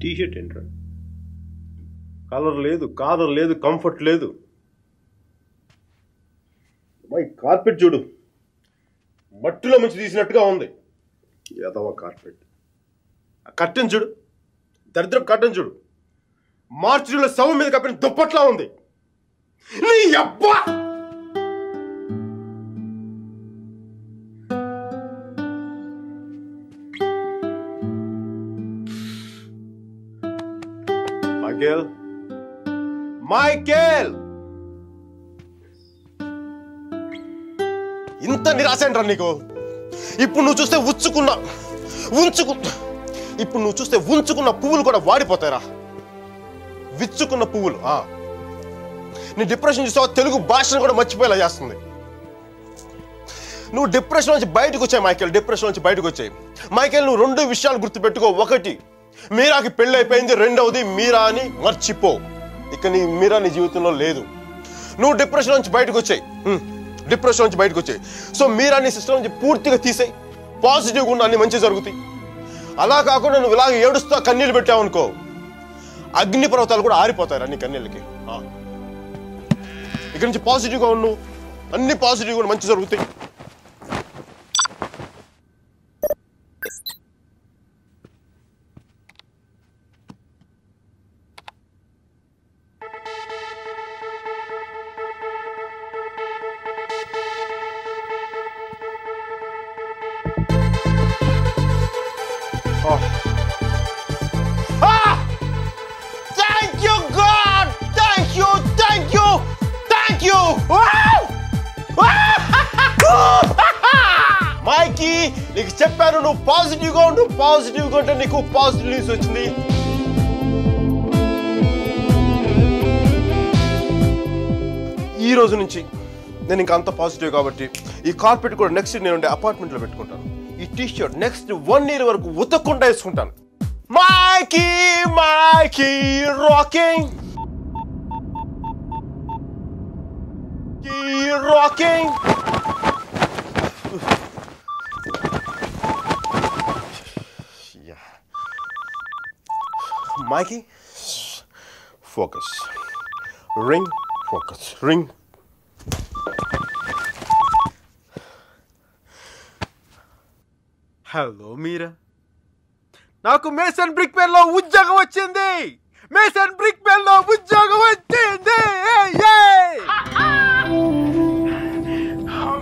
T-shirt ఏంట్రా? Colour లేదు, comfort లేదు. మై కార్పెట్ చూడు, మట్టిలో మంచి తీసినట్టుగా ఉంది. ఏదవ కార్పెట్. కట్టెన్ చూడు, దరిద్రపు కట్టెన్ చూడు, మార్చిలో శవం మీద కప్పిన దుప్పట్లా ఉంది. నీ అబ్బా! మైకేల్, ఇంత నిరాశంట్రా నీకు? ఇప్పుడు నువ్వు చూస్తే ఉంచుకున్న పువ్వులు కూడా వాడిపోతాయిరా. విచ్చుకున్న పువ్వులు. నీ డిప్రెషన్ చూస్తావా? తెలుగు భాషను కూడా మర్చిపోయేలా చేస్తుంది. నువ్వు డిప్రెషన్ నుంచి బయటకు వచ్చాయి మైకేల్, మైకేల్ నువ్వు 2 విషయాలు గుర్తుపెట్టుకో. 1, మీరాకి పెళ్ళి అయిపోయింది. 2వది, మీరా అని మర్చిపో. ఇక మీరా నీ జీవితంలో లేదు. నువ్వు డిప్రెషన్ నుంచి బయటకు వచ్చాయి. సో మీరా నీ సిస్టమ్ నుంచి పూర్తిగా తీసేయి. పాజిటివ్గా ఉన్న అన్ని మంచి జరుగుతాయి. అలా కాకుండా నువ్వు ఇలాగ ఏడుస్తా కన్నీళ్ళు పెట్టావనుకో, అగ్ని పర్వతాలు కూడా ఆరిపోతాయి నీ కన్నీళ్ళకి. ఇక్కడి నుంచి పాజిటివ్గా ఉన్నావు, అన్ని పాజిటివ్గా మంచి జరుగుతాయి. మైకీ, నీకు చెప్పాను నువ్వు పాజిటివ్గా ఉంటే నీకు పాజిటివ్ న్యూస్ వచ్చింది. ఈ రోజు నుంచి నేను ఇంకా అంత పాజిటివ్ కాబట్టి ఈ కార్పెట్ కూడా నెక్స్ట్ నేను ఉండే అపార్ట్మెంట్లో పెట్టుకుంటాను. ఈ టీ-షర్ట్ నెక్స్ట్ 1 year వరకు ఉతక్కుండా వేసుకుంటాను. Mikey rocking. Mikey, focus. Ring, focus. Ring. Hello Meera, నాకు మేసన్ బ్రిక్ పెన్ లో ఉద్యోగం వచ్చింది.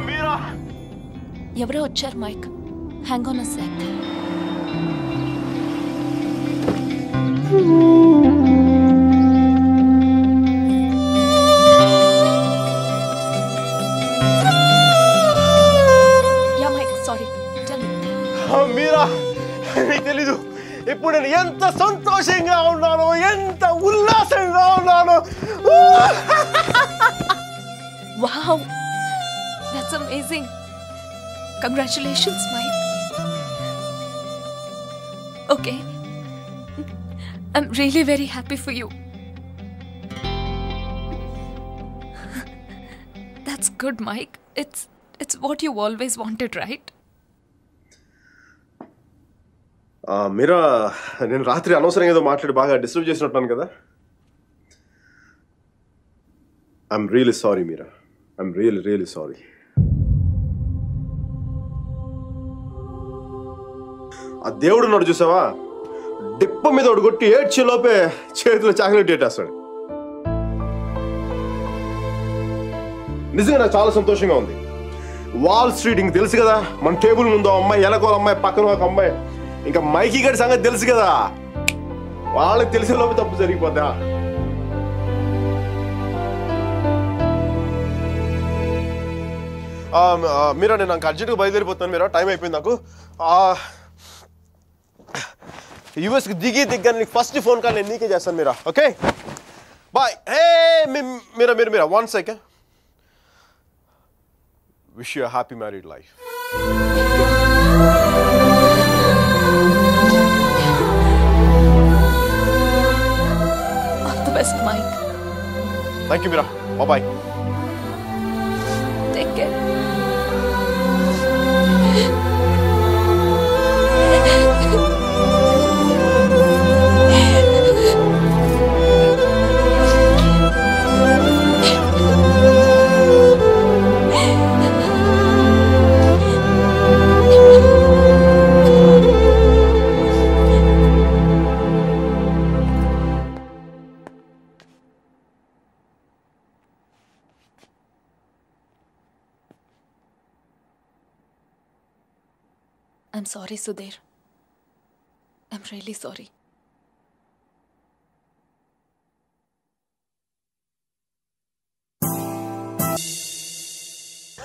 మీరా, ఎవరో వచ్చారు Mike. Hang on a sec. Meera, నీకు తెలీదు ఇప్పుడు నేను ఎంత సంతోషంగా ఉన్నానో, ఎంత ఉల్లాసంగా ఉన్నానో. Wow, that's amazing. Congratulations, Mike. Okay, I'm really very happy for you. That's good, Mike. It's what you always wanted, right? మీరా, నేను రాత్రి అనవసరంగా ఏదో మాట్లాడి బాగా డిస్టర్బ్ చేసినట్టున్నాను కదా. I'm really sorry Meera, I'm really sorry. ఆ దేవుడు ఉన్నాడు చూసావా, డిప్ప మీద ఒకటి కొట్టి ఏడ్చే లోపే చేతిలో చాక్లెట్ ఏటేస్తాడు. నిజంగా నాకు చాలా సంతోషంగా ఉంది. వాల్ స్ట్రీట్ ఇంక తెలుసు కదా, మన టేబుల్ ముందు అమ్మాయి, ఎలకోల అమ్మాయి, పక్కన ఒక అమ్మాయి, ఇంకా మైకీ గారి సంగతి తెలుసు కదా. వాళ్ళకి తెలిసే లోపు తప్పు జరిగిపోద్దా. మీరా, నేను నాకు అర్జెంట్గా బయలుదేరిపోతున్నాను. మీరా, టైం అయిపోయింది నాకు. యూఎస్కి దిగ్గా నీకు ఫస్ట్ ఫోన్ కాల్ నేను నీకే చేస్తాను Meera. Okay, bye. Hey Meera 1 second. Wish you happy married life. All the best, Mike. Thank you, Mira. Bye-bye. Take care. I'm sorry, Sudhir. I'm really sorry.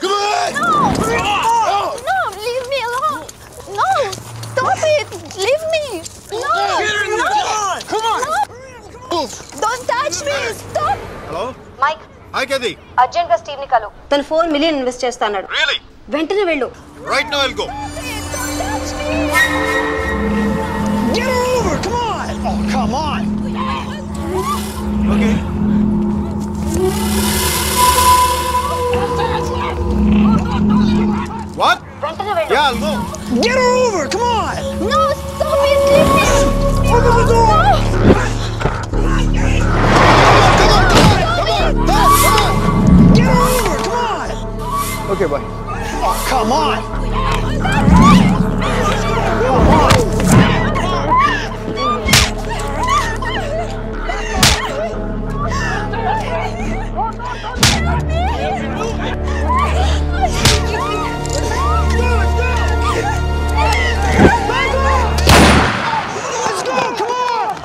No, leave me alone. No, stop it. Leave me. No, Come on! no. Don't touch me. Stop. Hello? Mike Hi, Kathy. Urgent గా Steve ని కలు తను $4 million invest చేస్తాడు. Really? వెంటనే వెళ్ళు. Right now I'll go. Don't touch me. Get her over! Come on! Oh, come on! Okay. What? వెంటనే వెళ్ళు. Yeah, I'll go. Get her over! Come on! No, stop it. Leave me. Open the door! Get her over! Come on! Okay, bye. Oh, come on! Let's go! Come on!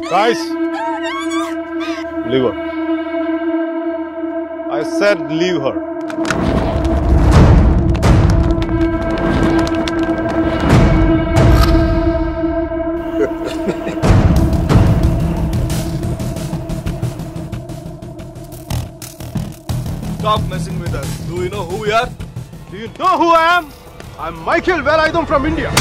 Guys, leave her. I said leave her. Stop messing with us. Do you know who we are? Do you know who I am? I'm Michael Velayudham from India.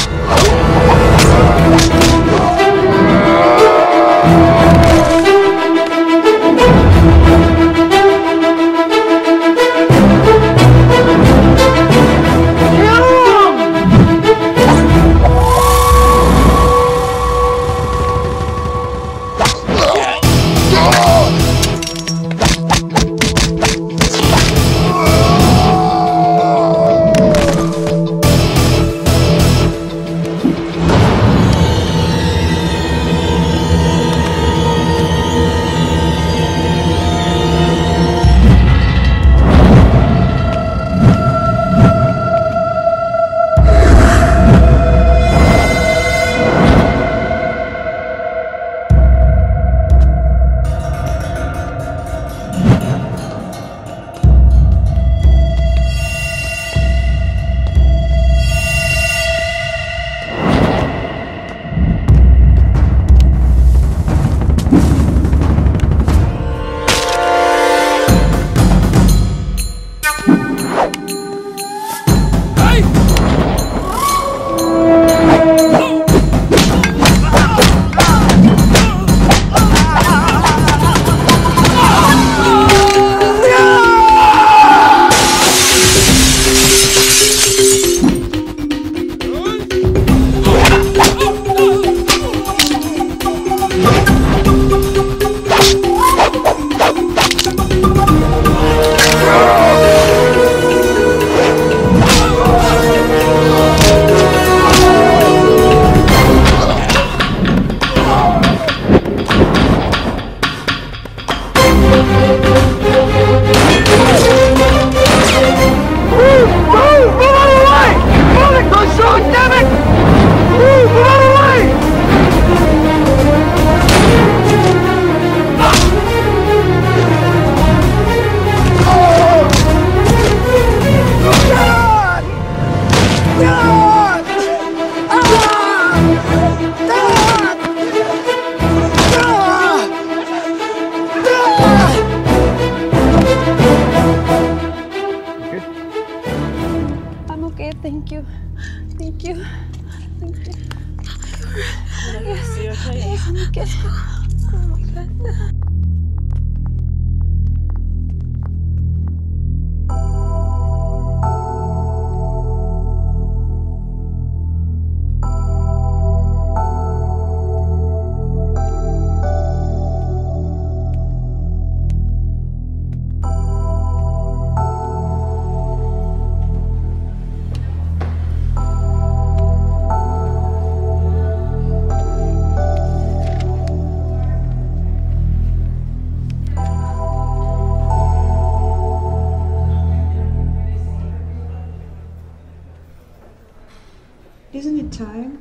Isn't it time?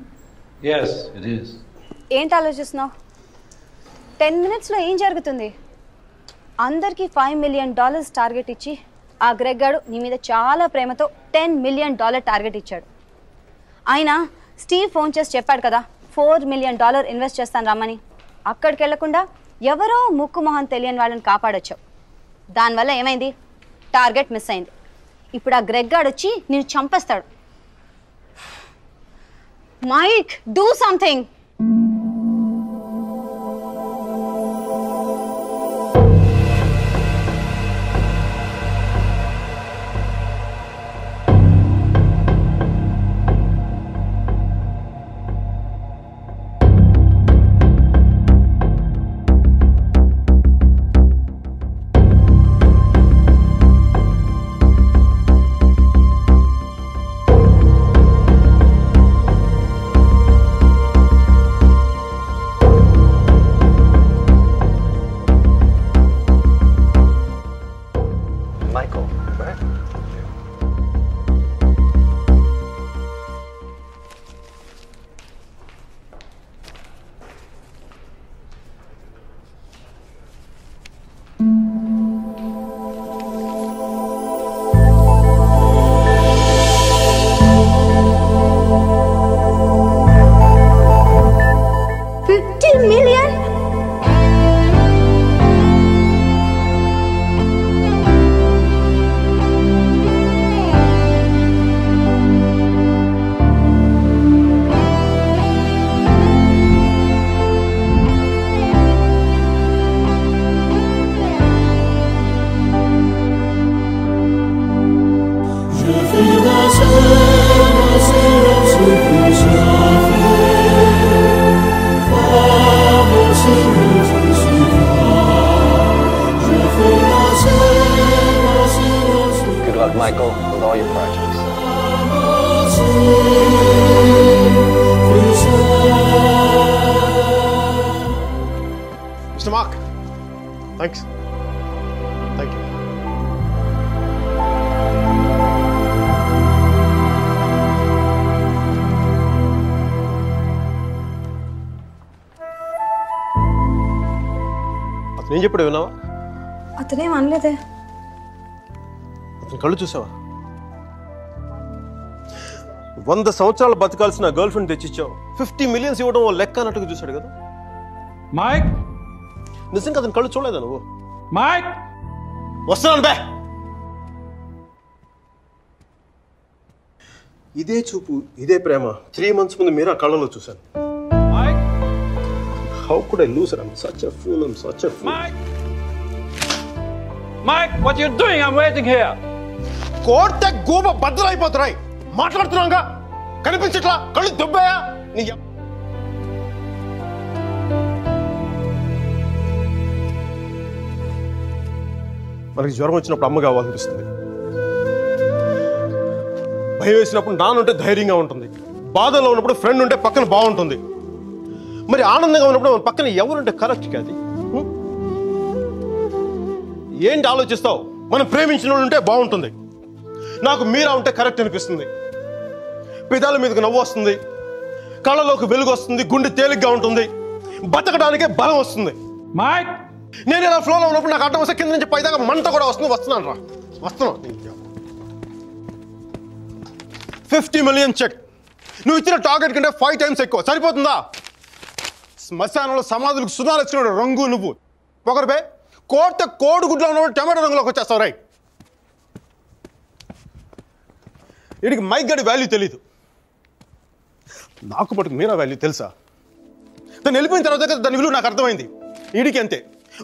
Yes, it is. ఏంటి ఆలోచిస్తున్నావు? 10 minutesలో ఏం జరుగుతుంది? అందరికీ $5 million target ఇచ్చి ఆ Greg గాడు నీ మీద చాలా ప్రేమతో $10 million టార్గెట్ ఇచ్చాడు. ఆయన స్టీవ్ ఫోన్ చేసి చెప్పాడు కదా $4 million ఇన్వెస్ట్ చేస్తాను రమ్మని. అక్కడికి వెళ్లకుండా ఎవరో ముక్కు మొహం తెలియని వాళ్ళని కాపాడొచ్చావు. దానివల్ల ఏమైంది? టార్గెట్ మిస్ అయింది. ఇప్పుడు ఆ గ్రెగ్ గాడు వచ్చి నిన్ను చంపేస్తాడు. Mike, do something! Michael, right? $50 million? Good luck, Michael, with all your projects. Mr. Mark, thanks. Thank you. అతను ఏం చెప్పాడు విన్నావా? అతనేం అనలేదే. అతని కళ్ళు చూసావా? 100 సంవత్సరాలు బతకాల్సిన గర్ల్ ఫ్రెండ్ తెచ్చిచ్చావు. 50 million ఇవ్వడం లెక్క అన్నట్టుగా చూశాడు కదా. Mike! నిజంగా అతని కళ్ళు చూడలేదా నువ్వు? Mike! వస్తున్నాను బే. ఇదే చూపు, ఇదే ప్రేమ 3 months ముందు మీరు ఆ కళ్ళలో చూశాను. Mike! How could I lose her? I'm such a fool. I'm such a fool. Mike! Mike, what are you doing? I'm waiting here. కోర్త గోబ బద్దలైపోతున్నాయి. మాట్లాడుతున్నాగా కనిపించట్లా? కళ్ళు దుబ్బాయా? నీ మనకి జ్వరం వచ్చినప్పుడు అమ్మ కావాలనిపిస్తుంది. భయం వేసినప్పుడు నాన్నుంటే ధైర్యంగా ఉంటుంది. బాధలో ఉన్నప్పుడు ఫ్రెండ్ ఉంటే పక్కన బాగుంటుంది. మరి ఆనందంగా ఉన్నప్పుడు మన పక్కన ఎవరుంటే కరెక్ట్ కాదు. ఏంటి ఆలోచిస్తావు? మనం ప్రేమించిన వాళ్ళు ఉంటే బాగుంటుంది. నాకు మీరా ఉంటే కరెక్ట్ అనిపిస్తుంది. పెదాల మీదకి నవ్వు వస్తుంది, కళ్ళలోకి వెలుగు వస్తుంది, గుండె తేలిగ్గా ఉంటుంది, బతకడానికే బలం వస్తుంది. Mike! నేను ఇలా ఫ్లోలో ఉన్నప్పుడు నాకు అడ్డం వస్తే కింద నుంచి పైదాకా మంట కూడా వస్తుంది. వస్తున్నాను రా, వస్తున్నాను. 50 million చెక్. నువ్వు ఇచ్చిన టార్గెట్ కంటే 5 times ఎక్కువ. సరిపోతుందా? శ్మశానంలో సమాధులకు సునాలు వచ్చినాడు రంగు నువ్వు. పొగరుపే కోడిగుడ్లో ఉన్నప్పుడు టమాటో రంగులోకి వచ్చేస్తావు. రైట్, వీడికి మైక్ గడి వాల్యూ తెలీదు. నాకు మటుకు మీరా వాల్యూ తెలుసా? తను వెళ్ళిపోయిన తర్వాత దాని విలువ నాకు అర్థమైంది. వీడికి అంతే.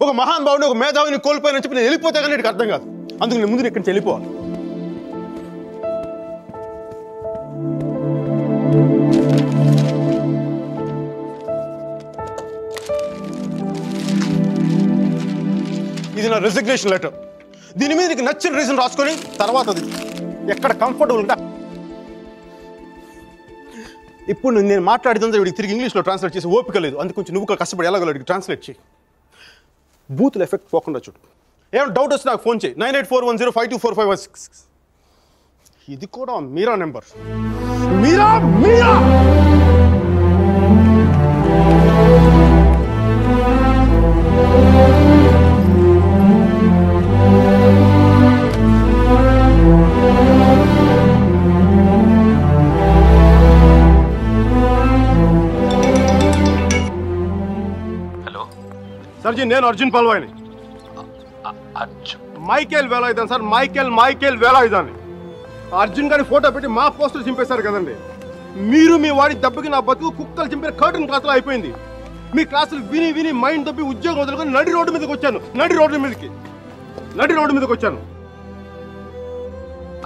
ఒక మహానుభావుని ఒక మేధావిని కోల్పోయిన చెప్పి నేను వెళ్ళిపోతే కానీ వీడికి అర్థం కాదు. అందుకు నేను ముందు ఇక్కడి నుంచి వెళ్ళిపోవాలి. ఇది నా రెసిగ్నేషన్ లెటర్. దీని మీద నీకు నచ్చిన రీజన్ రాసుకొని తర్వాత అది ఎక్కడ కంఫర్టబుల్ ఉంటా. ఇప్పుడు నేను మాట్లాడితే వీడికి తిరిగి ఇంగ్లీష్లో ట్రాన్స్లేట్ చేసి ఓపిక లేదు. అందుకు కొంచెం నువ్వు కష్టపడి ఎలాగో ట్రాన్స్లేట్ చేయి. బూతుల ఎఫెక్ట్ పోకుండా చూడు. ఏమైనా డౌట్ వస్తే నాకు ఫోన్ చేయి. 9841052456. ఇది కూడా మీరా నెంబర్. మీరా మీరా సర్జీ, నేను అర్జున్ పల్వాయిని. Michael Velayudham sir. మైకేల్ వేలాయుధాన్ని. అర్జున్ గారి ఫోటో పెట్టి మా పోస్టర్ చింపేశారు కదండి. మీరు మీ వాడి దెబ్బకి నా బతుకు కుక్కలు చింపిన కర్టన్ క్లాసులో అయిపోయింది. మీ క్లాసులు విని విని మైండ్ దబ్బి ఉద్యోగం వదులుకొని నడి రోడ్డు మీదకి వచ్చాను. నడి రోడ్డు మీదకి వచ్చాను.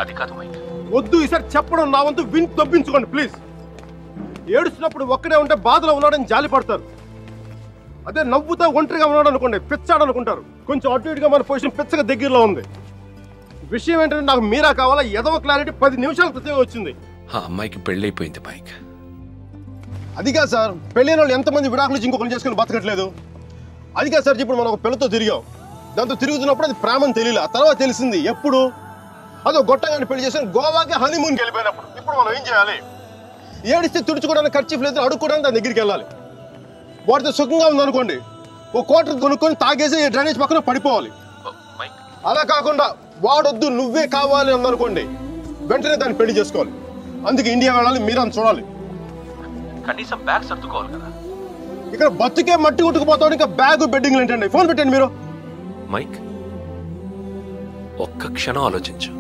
అది కాదు మైక్. వద్దు ఈసారి చెప్పడం నా వంతు విని దబ్బించుకోండి ప్లీజ్. ఏడుస్తున్నప్పుడు ఒక్కడే ఉంటే బాధలో ఉన్నాడని జాలి పడతారు. అదే నవ్వుతా ఒంటరిగా ఉన్నాడు అనుకోండి పిచ్చాడు అనుకుంటారు. కొంచెం అటు ఇటుగా మన పొజిషన్ పిచ్చగా దగ్గరలో ఉంది. విషయం ఏంటంటే నాకు మీరా కావాలా? ఎదవ క్లారిటీ 10 నిమిషాల క్రితం వచ్చింది. ఆ అమ్మాయికి పెళ్ళైపోయింది మైక్. అదిగా సార్, పెళ్ళైన వాళ్ళు ఎంతమంది విడాకులు ఇచ్చి ఇంకొకరు చేసుకుని బతకట్లేదు. అదిగా సార్, ఇప్పుడు మనం ఒక పిల్లతో తిరిగాం. దాంతో తిరుగుతున్నప్పుడు అది ప్రేమని తెలియలే. ఆ తర్వాత తెలిసింది. ఎప్పుడు? అదో గొట్టంగాని పెళ్లి చేసిన గోవాకి హనీమూన్కి వెళ్ళిపోయినప్పుడు. ఇప్పుడు మనం ఏం చేయాలి? ఏడిస్తే తుడుచుకోవడానికి ఖర్చు లేదు, అడుక్కోవడానికి దాని దగ్గరికి వెళ్ళాలి. వాడితో సుఖంగా ఉందనుకోండి, ఓ క్వార్టర్ కొనుక్కొని తాగేసి డ్రైనేజ్ పక్కన పడిపోవాలి. అలా కాకుండా వాడొద్దు నువ్వే కావాలి అందనుకోండి, వెంటనే దాన్ని పెళ్లి చేసుకోవాలి. అందుకే ఇండియా వెళ్ళాలి, మీరా చూడాలి. కనీసం బ్యాగ్ సర్దుకోవాలి కదా. ఇక్కడ బతుకే మట్టి కొట్టుకుపోతాడు, ఇంకా బ్యాగ్ బెడ్డింగ్ ఏంటండి? ఫోన్ పెట్టండి మీరు. మైక్, ఒక్క క్షణం ఆలోచించు.